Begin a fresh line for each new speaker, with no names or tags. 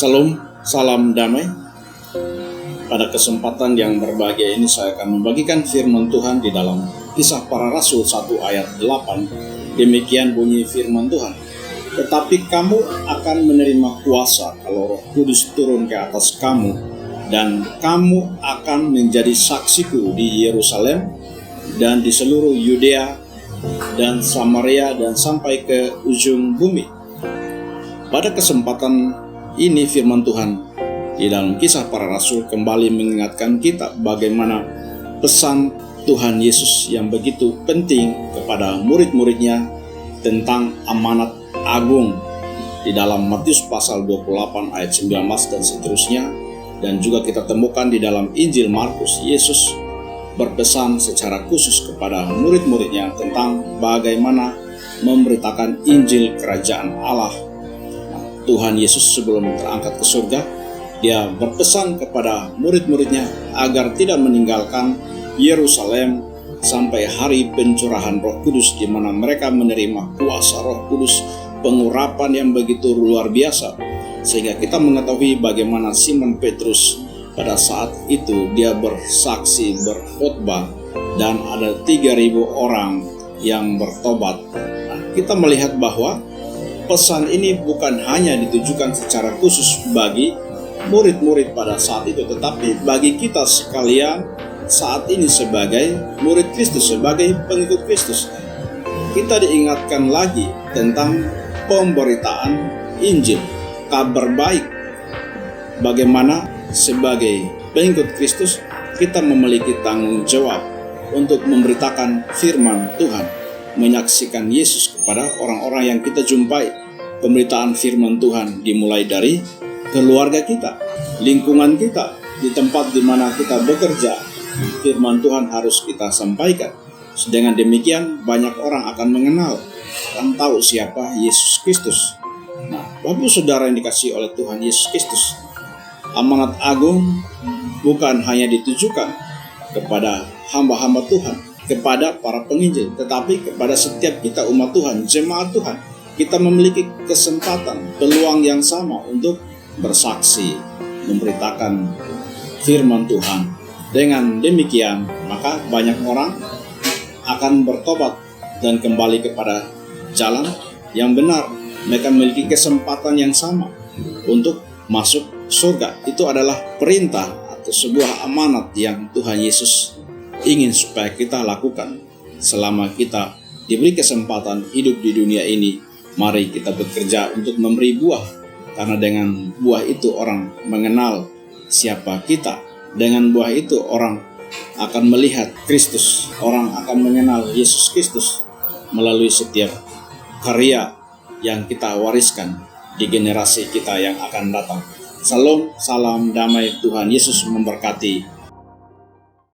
Salam, salam damai. Pada kesempatan yang berbahagia ini saya akan membagikan firman Tuhan di dalam Kisah Para Rasul 1 ayat 8. Demikian bunyi firman Tuhan. Tetapi kamu akan menerima kuasa kalau Roh Kudus turun ke atas kamu, dan kamu akan menjadi saksiku di Yerusalem dan di seluruh Yudea dan Samaria dan sampai ke ujung bumi. Pada kesempatan ini firman Tuhan di dalam Kisah Para Rasul kembali mengingatkan kita bagaimana pesan Tuhan Yesus yang begitu penting kepada murid-muridnya tentang amanat agung di dalam Matius pasal 28 ayat 19 dan seterusnya. Dan juga kita temukan di dalam Injil Markus, Yesus berpesan secara khusus kepada murid-muridnya tentang bagaimana memberitakan Injil Kerajaan Allah. Tuhan Yesus sebelum terangkat ke surga, dia berpesan kepada murid-muridnya agar tidak meninggalkan Yerusalem sampai hari pencurahan Roh Kudus, di mana mereka menerima kuasa Roh Kudus, pengurapan yang begitu luar biasa. Sehingga kita mengetahui bagaimana Simon Petrus pada saat itu dia bersaksi, berkhotbah, dan ada 3.000 orang yang bertobat. Kita melihat bahwa pesan ini bukan hanya ditujukan secara khusus bagi murid-murid pada saat itu, tetapi bagi kita sekalian saat ini sebagai murid Kristus, sebagai pengikut Kristus. Kita diingatkan lagi tentang pemberitaan Injil, kabar baik. Bagaimana sebagai pengikut Kristus kita memiliki tanggung jawab untuk memberitakan firman Tuhan, menyaksikan Yesus kepada orang-orang yang kita jumpai. Pemberitaan firman Tuhan dimulai dari keluarga kita, lingkungan kita, di tempat di mana kita bekerja. Firman Tuhan harus kita sampaikan. Dengan demikian banyak orang akan mengenal dan tahu siapa Yesus Kristus. Nah, Bapak Saudara yang dikasihi oleh Tuhan Yesus Kristus, amanat agung bukan hanya ditujukan kepada hamba-hamba Tuhan, kepada para penginjil, tetapi kepada setiap kita umat Tuhan, jemaat Tuhan. Kita memiliki kesempatan, peluang yang sama untuk bersaksi, memberitakan firman Tuhan. Dengan demikian, maka banyak orang akan bertobat dan kembali kepada jalan yang benar. Mereka memiliki kesempatan yang sama untuk masuk surga. Itu adalah perintah atau sebuah amanat yang Tuhan Yesus ingin supaya kita lakukan selama kita diberi kesempatan hidup di dunia ini. Mari kita bekerja untuk memberi buah, karena dengan buah itu orang mengenal siapa kita. Dengan buah itu orang akan melihat Kristus, orang akan mengenal Yesus Kristus melalui setiap karya yang kita wariskan di generasi kita yang akan datang. Salam, salam damai, Tuhan Yesus memberkati.